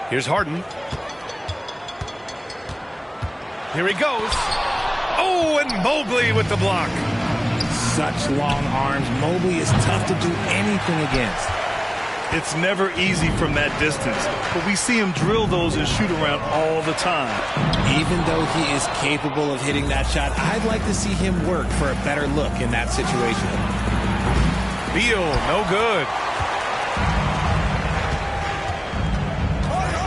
Here's Harden. Here he goes. Oh, and Mobley with the block. Such long arms. Mobley is tough to do anything against. It's never easy from that distance, but we see him drill those and shoot around all the time. Even though he is capable of hitting that shot, I'd like to see him work for a better look in that situation. Beal, no good.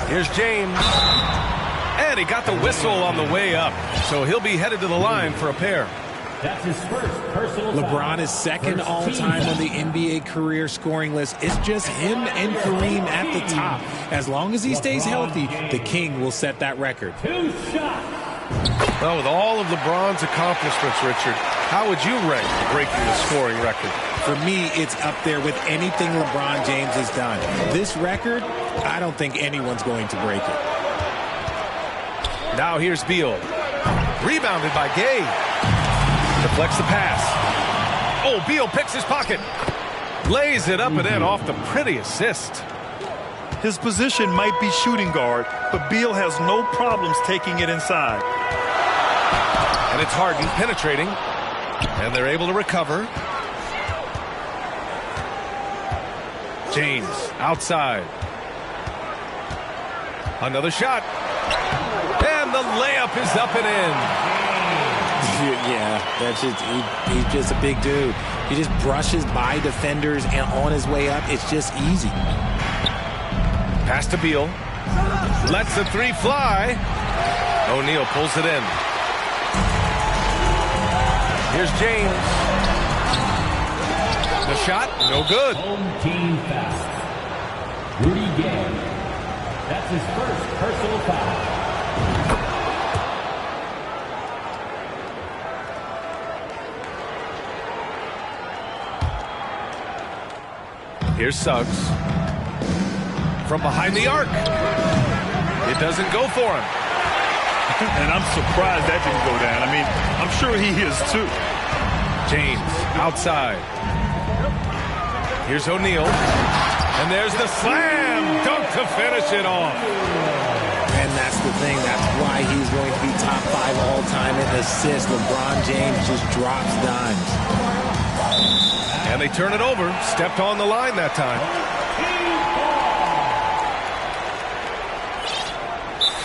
Here's James. And he got the whistle on the way up, so he'll be headed to the line for a pair. That's his first personal LeBron is second all-time on the NBA career scoring list. It's just him and Kareem at the top. As long as he stays healthy, the King will set that record. Two shots. Well, with all of LeBron's accomplishments, Richard, how would you rank breaking the scoring record? For me, it's up there with anything LeBron James has done. This record, I don't think anyone's going to break it. Now here's Beal. Rebounded by Gay. Deflects the pass. Oh, Beal picks his pocket. Lays it up and in off the pretty assist. His position might be shooting guard, but Beal has no problems taking it inside. And it's Harden penetrating. And they're able to recover. James outside. Another shot. And the layup is up and in. Yeah, that's just he's just a big dude. He just brushes by defenders and on his way up, it's just easy. Pass to Beal. Lets the three fly. O'Neal pulls it in. Here's James. The shot, no good. Home team foul. Rudy Gay. That's his first personal foul. Here's Suggs. From behind the arc. It doesn't go for him. And I'm surprised that didn't go down. I mean, I'm sure he is too. James outside. Here's O'Neal. And there's the slam dunk to finish it off. And that's the thing. That's why he's going to be top 5 all-time in assists. LeBron James just drops dimes. And they turn it over. Stepped on the line that time.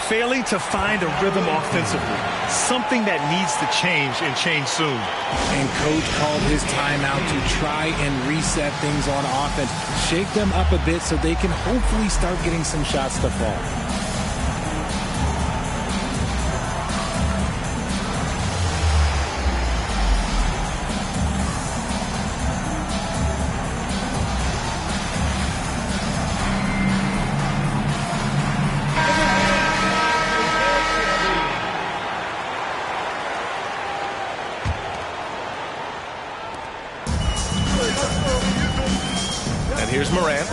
Failing to find a rhythm offensively. Something that needs to change and change soon. And coach called his timeout to try and reset things on offense. Shake them up a bit so they can hopefully start getting some shots to fall. And here's Morant.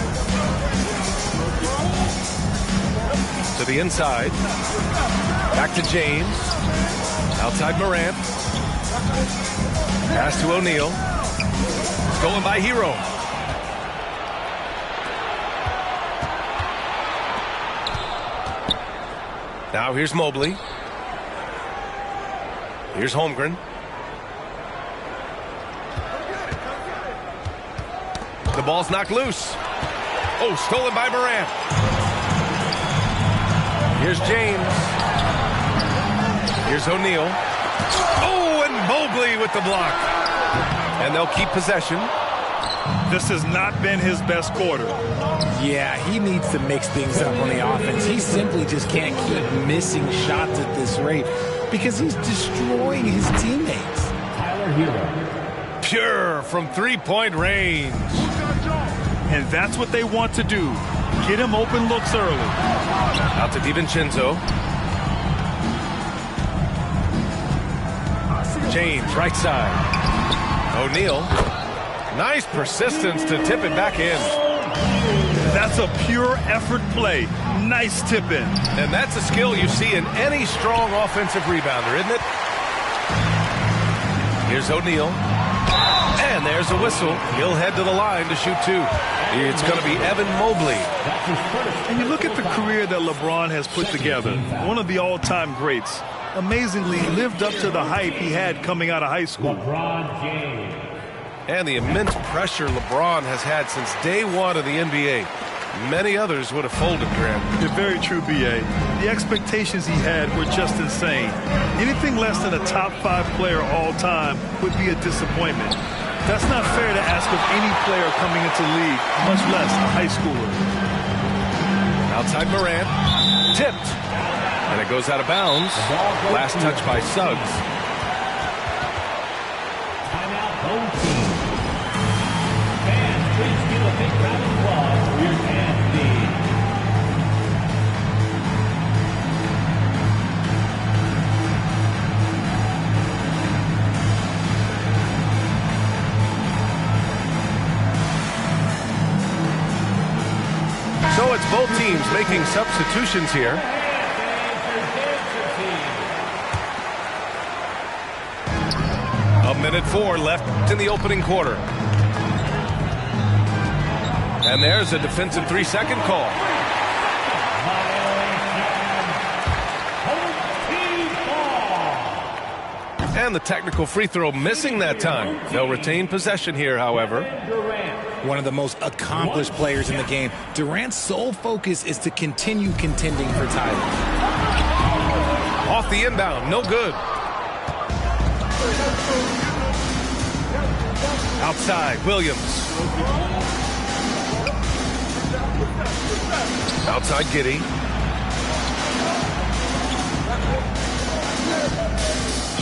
To the inside. Back to James. Outside Morant. Pass to O'Neal. Stolen by Hero. Now here's Mobley. Here's Holmgren. The ball's knocked loose. Oh, stolen by Morant. Here's James. Here's O'Neal. Oh, and Mobley with the block. And they'll keep possession. This has not been his best quarter. Yeah, he needs to mix things up on the offense. He simply just can't keep missing shots at this rate because he's destroying his teammates. Tyler Hero. Pure from three-point range. And that's what they want to do. Get him open looks early. Out to DiVincenzo. James, right side. O'Neal. Nice persistence to tip it back in. That's a pure effort play. Nice tip in. And that's a skill you see in any strong offensive rebounder, isn't it? Here's O'Neal. And And there's a whistle. He'll head to the line to shoot two. It's going to be Evan Mobley. And you look at the career that LeBron has put together, one of the all-time greats. Amazingly lived up to the hype he had coming out of high school. LeBron James. And the immense pressure LeBron has had since day one of the NBA. Many others would have folded, Grant. You're very true, B.A. The expectations he had were just insane. Anything less than a top 5 player all time would be a disappointment. That's not fair to ask of any player coming into the league, much less a high schooler. Outside Morant. Tipped. And it goes out of bounds. Last touch by Suggs. Timeout, home team. Fans, please give a big round of applause for your Anthony. So it's both teams making substitutions here. A minute 4 left in the opening quarter. And there's a defensive 3-second call. And the technical free throw missing that time. They'll retain possession here, however. One of the most accomplished players in the game. Durant's sole focus is to continue contending for titles. Off the inbound, no good. Outside, Williams. Outside, Giddey.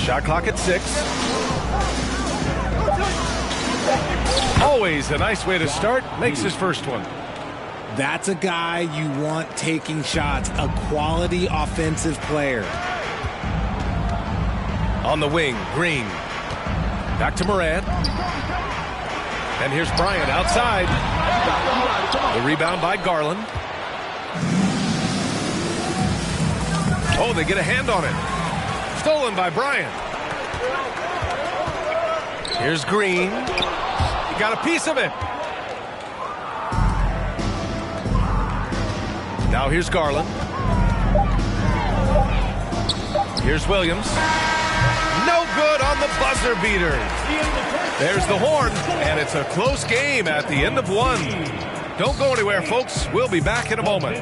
Shot clock at 6. Always a nice way to start. Makes his first one. That's a guy you want taking shots, a quality offensive player. On the wing, Green. Back to Morant. And here's Bryant outside. The rebound by Garland. Oh, they get a hand on it. Stolen by Bryant. Here's Green. He got a piece of it. Now here's Garland. Here's Williams. No good on the buzzer beater. There's the horn, and it's a close game at the end of one. Don't go anywhere, folks. We'll be back in a moment.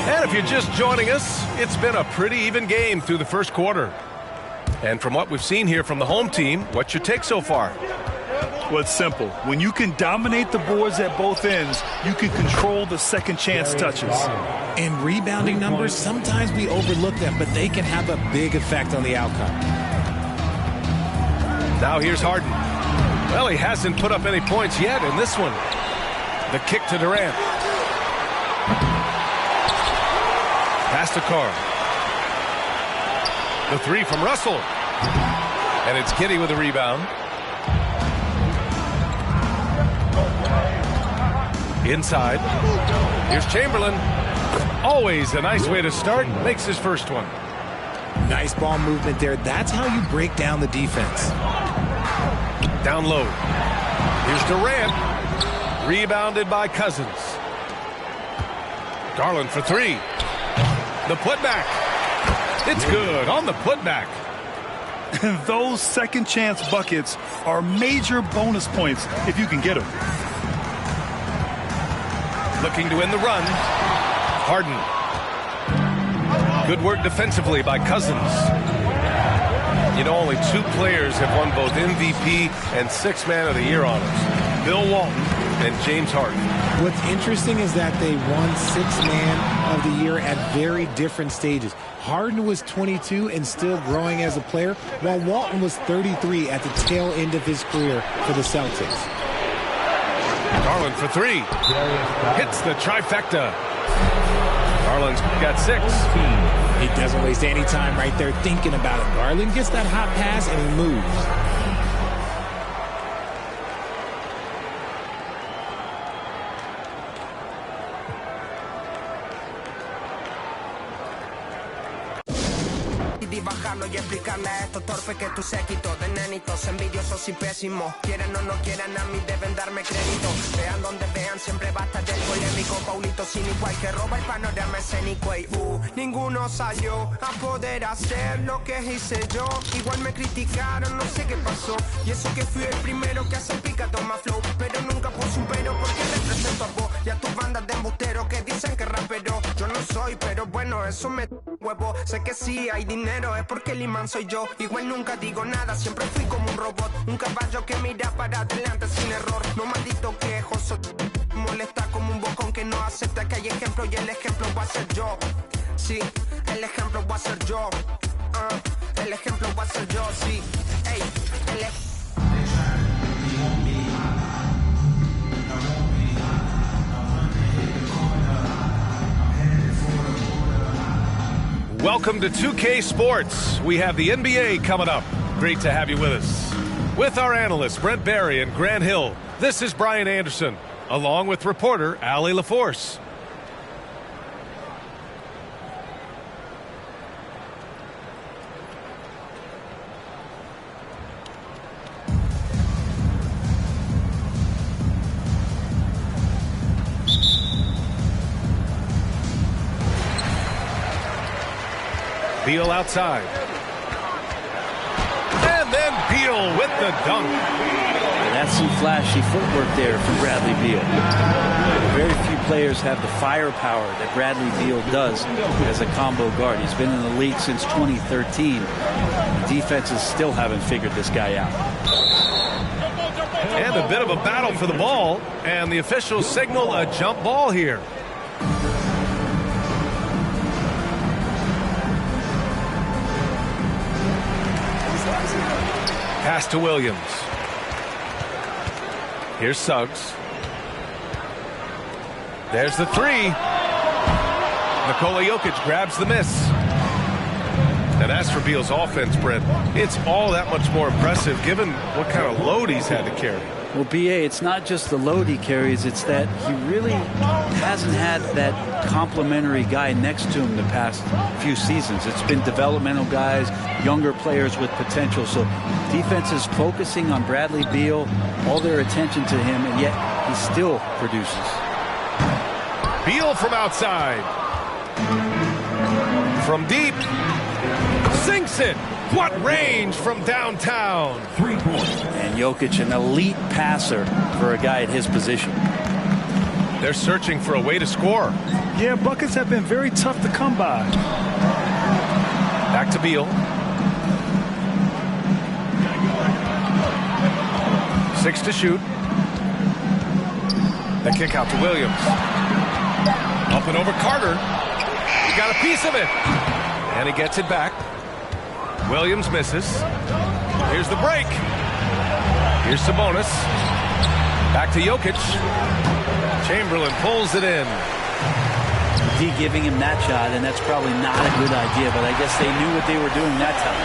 And if you're just joining us, it's been a pretty even game through the first quarter. And from what we've seen here from the home team, what's your take so far? Well, it's simple. When you can dominate the boards at both ends, you can control the second chance touches. In rebounding numbers, sometimes we overlook them, but they can have a big effect on the outcome. Now here's Harden. Well, he hasn't put up any points yet in this one. The kick to Durant. Pass to Carr. The three from Russell. And it's Giddey with a rebound. Inside. Here's Chamberlain. Always a nice way to start. Makes his first one. Nice ball movement there. That's how you break down the defense. Down low. Here's Durant. Rebounded by Cousins. Garland for three. The putback. It's good on the putback. Those second chance buckets are major bonus points if you can get them. Looking to win the run. Harden. Good work defensively by Cousins. You know, only 2 players have won both MVP and 6th Man of the Year honors. Bill Walton and James Harden. What's interesting is that they won 6th Man of the Year at very different stages. Harden was 22 and still growing as a player, while Walton was 33 at the tail end of his career for the Celtics. Garland for three. Hits the trifecta. Garland's got 6. He doesn't waste any time right there thinking about it. Garland gets that hot pass and he moves. explicarlo y explicarle a estos torpes que tu séquito de nenitos envidiosos y pésimos. Quieran o no quieran, a mí deben darme crédito. Vean donde vean, siempre va a estar el polémico Paulito sin igual que roba el panorama escénico. Y ninguno salió a poder hacer lo que hice yo. Igual me criticaron, no sé qué pasó. Y eso que fui el primero que hace pica toma flow. Pero nunca puse un pero porque represento a vos y a tus bandas de embusteros que dicen que rapero yo no soy, pero bueno, eso me huevo. Sé que sí hay dinero, es porque el imán soy yo. Igual nunca digo nada, siempre fui como un robot. Un caballo que mira para adelante sin error. No maldito quejoso, molesta como un bocón que no acepta que hay ejemplo y el ejemplo va a ser yo. Sí, el ejemplo va a ser yo. El ejemplo va a ser yo, sí. Ey, Welcome to 2K Sports. We have the NBA coming up. Great to have you with us. With our analysts, Brent Barry and Grant Hill, this is Brian Anderson, along with reporter Allie LaForce. Beal outside. And then Beal with the dunk. That's some flashy footwork there from Bradley Beal. Very few players have the firepower that Bradley Beal does as a combo guard. He's been in the league since 2013. The defenses still haven't figured this guy out. And a bit of a battle for the ball, and the officials signal a jump ball here. Pass to Williams. Here's Suggs. There's the three. Nikola Jokic grabs the miss. And as for Beal's offense, Brent, it's all that much more impressive given what kind of load he's had to carry. Well, B.A., it's not just the load he carries, it's that he really hasn't had that complimentary guy next to him the past few seasons. It's been developmental guys, younger players with potential. So defense is focusing on Bradley Beal, all their attention to him, and yet he still produces. Beal from outside. From deep. Sinks it. What range from downtown. 3 points. And Jokic, an elite passer for a guy at his position. They're searching for a way to score. Yeah, buckets have been very tough to come by. Back to Beal. 6 to shoot. The kick out to Williams. Up and over Carter. He got a piece of it. And he gets it back. Williams misses. Here's the break. Here's Sabonis. Back to Jokic. Chamberlain pulls it in. D giving him that shot, and that's probably not a good idea, but I guess they knew what they were doing that time.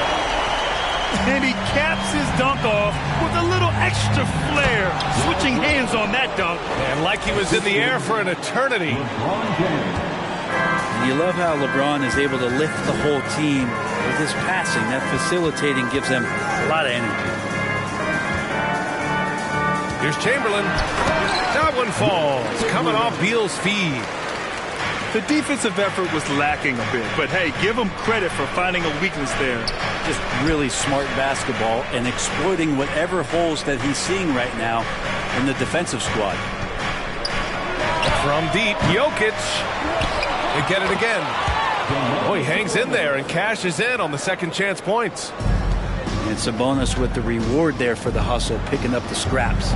And he caps his dunk off with a little extra flair. Switching hands on that dunk. And like he was in the air for an eternity. You love how LeBron is able to lift the whole team with his passing. That facilitating gives them a lot of energy. Here's Chamberlain. That one falls. Coming off Beal's feed. The defensive effort was lacking a bit, but hey, give him credit for finding a weakness there. Just really smart basketball and exploiting whatever holes that he's seeing right now in the defensive squad. From deep, Jokic. They get it again. Oh, he hangs in there and cashes in on the second chance points. And Sabonis with the reward there for the hustle, picking up the scraps.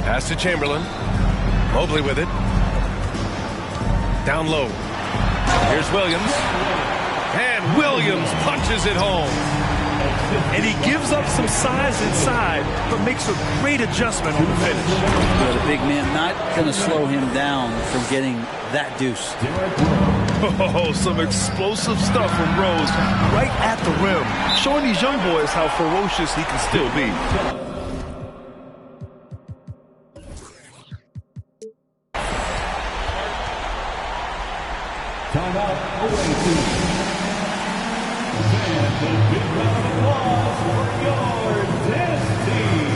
Pass to Chamberlain. Mobley with it. Down low. Here's Williams. And Williams punches it home. And he gives up some size inside, but makes a great adjustment on the finish. But a big man not going to slow him down from getting that deuce. Oh, some explosive stuff from Rose right at the rim, showing these young boys how ferocious he can still be. Timeout away And a big round of applause for your tennis team.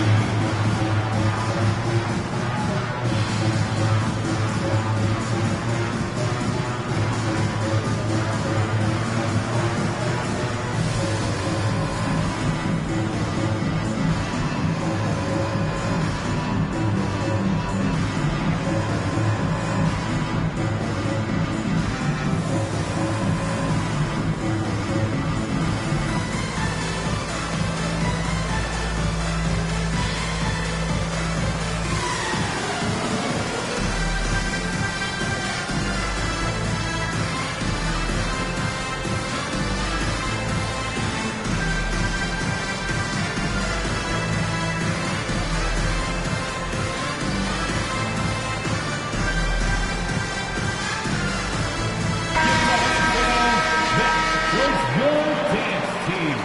Dance team.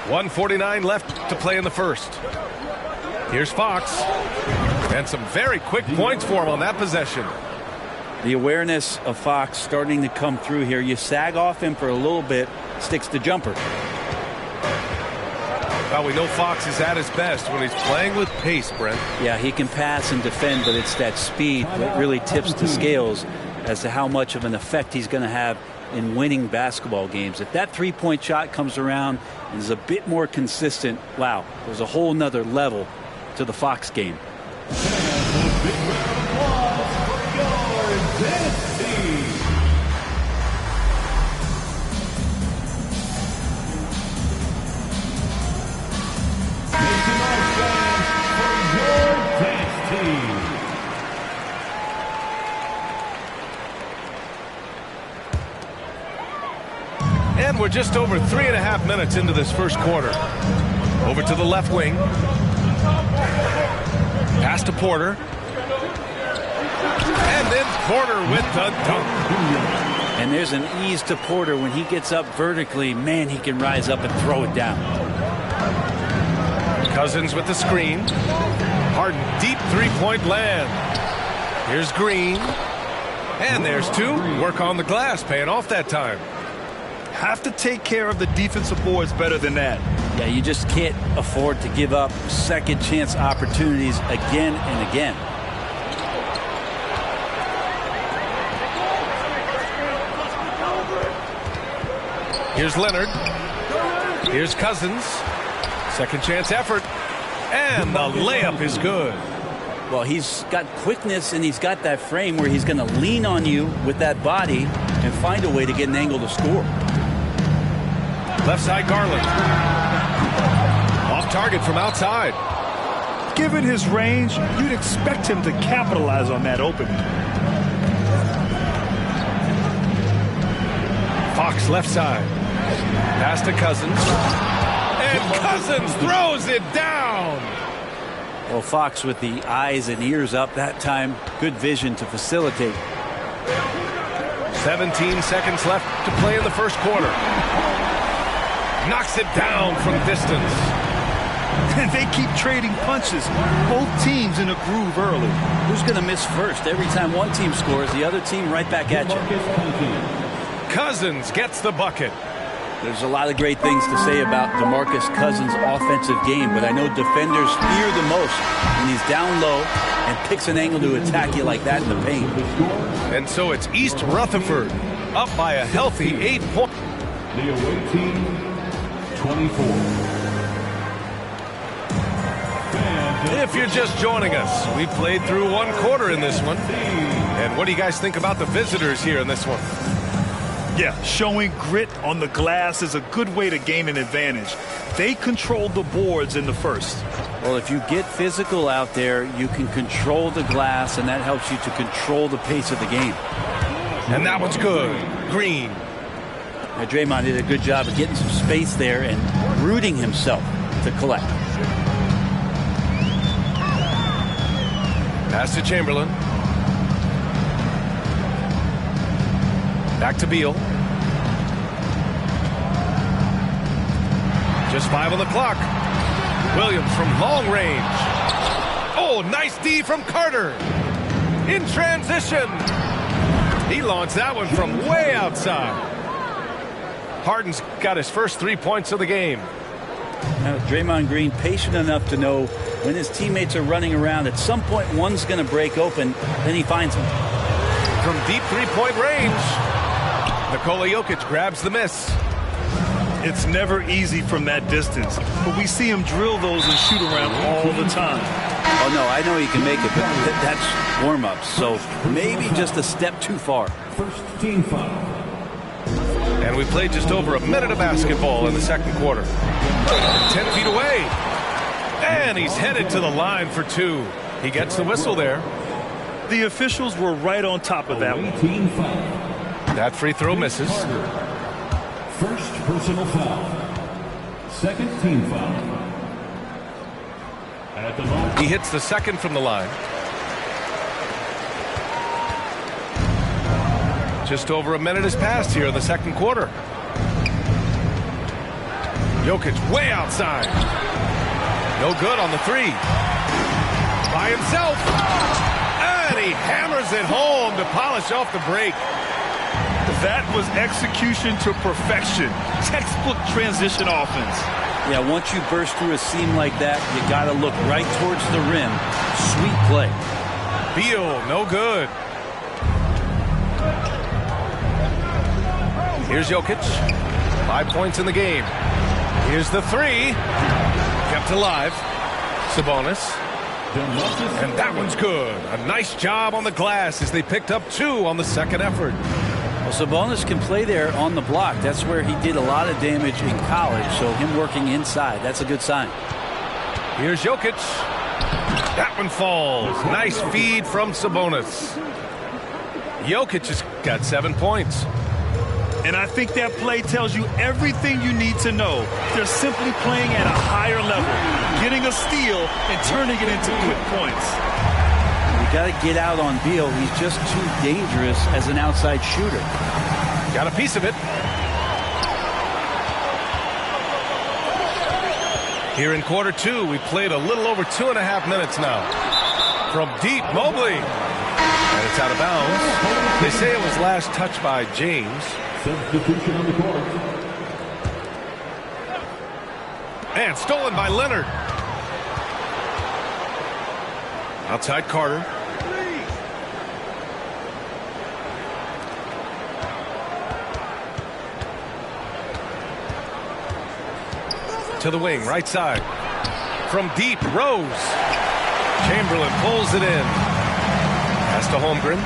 1:49 left to play in the first. Here's Fox. And some very quick points for him on that possession. The awareness of Fox starting to come through here. You sag off him for a little bit, sticks the jumper. Well, we know Fox is at his best when he's playing with pace, Brent. Yeah, he can pass and defend, but it's that speed that really tips the scales as to how much of an effect he's going to have in winning basketball games. If that three-point shot comes around and is a bit more consistent, wow, there's a whole nother level to the Fox game. And a big round of applause for your dance team. Making our stand for your dance team. And we're just over 3.5 minutes into this first quarter. Over to the left wing. Pass to Porter. And then Porter with the dunk. And there's an ease to Porter when he gets up vertically. Man, he can rise up and throw it down. Cousins with the screen. Harden, deep three-point land. Here's Green. And there's two. Work on the glass, paying off that time. Have to take care of the defensive boards better than that. Yeah, you just can't afford to give up second chance opportunities again and again. Here's Leonard. Here's Cousins. Second chance effort. And the layup is good. Well, he's got quickness and he's got that frame where he's going to lean on you with that body and find a way to get an angle to score. Left side Garland. Off target from outside. Given his range, you'd expect him to capitalize on that opening. Fox left side. Pass to Cousins. And Cousins throws it down. Well, Fox with the eyes and ears up that time. Good vision to facilitate. 17 seconds left to play in the first quarter. Knocks it down from distance. And they keep trading punches. Both teams in a groove early. Who's going to miss first? Every time one team scores, the other team right back at you. Cousins gets the bucket. There's a lot of great things to say about DeMarcus Cousins' offensive game, but I know defenders fear the most when he's down low and picks an angle to attack you like that in the paint. And so it's East Rutherford up by a healthy 8 points. The away team, 24. If you're just joining us, we played through one quarter in this one. And what do you guys think about the visitors here in this one? Yeah, showing grit on the glass is a good way to gain an advantage. They controlled the boards in the first. Well, if you get physical out there, you can control the glass, and that helps you to control the pace of the game. And that one's good. Green. Now, Draymond did a good job of getting some space there and rooting himself to collect. Pass to Chamberlain. Back to Beal. Just 5 on the clock. Williams from long range. Oh, nice D from Carter. In transition. He launched that one from way outside. Harden's got his first 3 points of the game. Now, Draymond Green patient enough to know when his teammates are running around, at some point one's going to break open, then he finds him. From deep three-point range, Nikola Jokic grabs the miss. It's never easy from that distance, but we see him drill those and shoot around all the time. Oh, no, I know he can make it, but that's warm-ups, so maybe just a step too far. First team foul. And we played just over a minute of basketball in the second quarter. 10 feet away. And he's headed to the line for 2. He gets the whistle there. The officials were right on top of that one. Team foul. That free throw misses. First personal foul. Second team foul. At the line. He hits the second from the line. Just over a minute has passed here in the second quarter. Jokic way outside. No good on the 3. By himself. And he hammers it home to polish off the break. That was execution to perfection. Textbook transition offense. Yeah, once you burst through a seam like that, you got to look right towards the rim. Sweet play. Beal, no good. Here's Jokic. 5 points in the game. Here's the 3. Kept alive. Sabonis. And that one's good. A nice job on the glass as they picked up 2 on the second effort. Well, Sabonis can play there on the block. That's where he did a lot of damage in college, so him working inside, that's a good sign. Here's Jokic. That one falls. Nice feed from Sabonis. Jokic has got 7 points. And I think that play tells you everything you need to know. They're simply playing at a higher level, getting a steal and turning it into quick points. You got to get out on Beal. He's just too dangerous as an outside shooter. Got a piece of it. Here in quarter 2, we played a little over 2.5 minutes now. From deep, Mobley. And it's out of bounds. They say it was last touched by James. Substitution on the court. And stolen by Leonard. Outside Carter. To the wing, right side. From deep, Rose. Chamberlain pulls it in. Pass to Holmgren.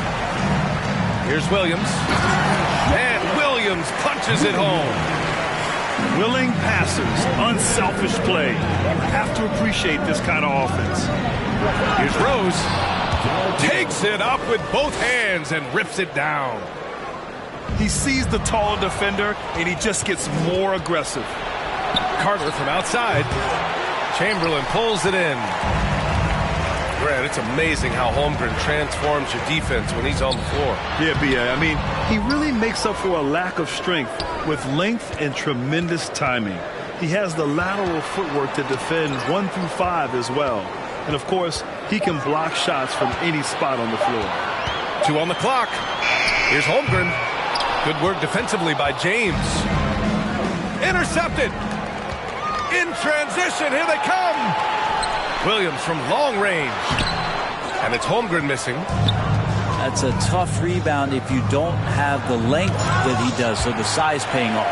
Here's Williams. And Williams punches it home. Willing passers, unselfish play. You have to appreciate this kind of offense. Here's Rose. Takes it up with both hands and rips it down. He sees the taller defender, and he just gets more aggressive. Carter from outside. Chamberlain pulls it in. Grant, it's amazing how Holmgren transforms your defense when he's on the floor. Yeah, B.A. I mean, he really makes up for a lack of strength with length and tremendous timing. He has the lateral footwork to defend 1 through 5 as well. And, of course, he can block shots from any spot on the floor. 2 on the clock. Here's Holmgren. Good work defensively by James. Intercepted. In transition, here they come. Williams from long range. And it's Holmgren missing. That's a tough rebound if you don't have the length that he does, so the size paying off.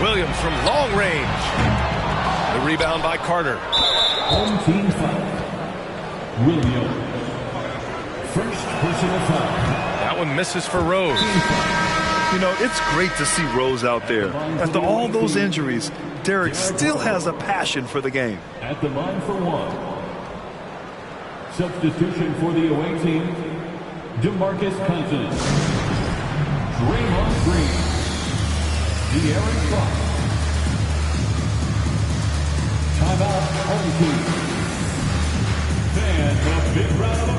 Williams from long range. The rebound by Carter. Home team foul. Williams. First personal foul. That one misses for Rose. You know, it's great to see Rose out there. After all those injuries, Derek still has a passion for the game. At the line for 1. Substitution for the away team, DeMarcus Cousins, Draymond Green, De'Aaron Fox. Timeout, home team. Fans, a big round of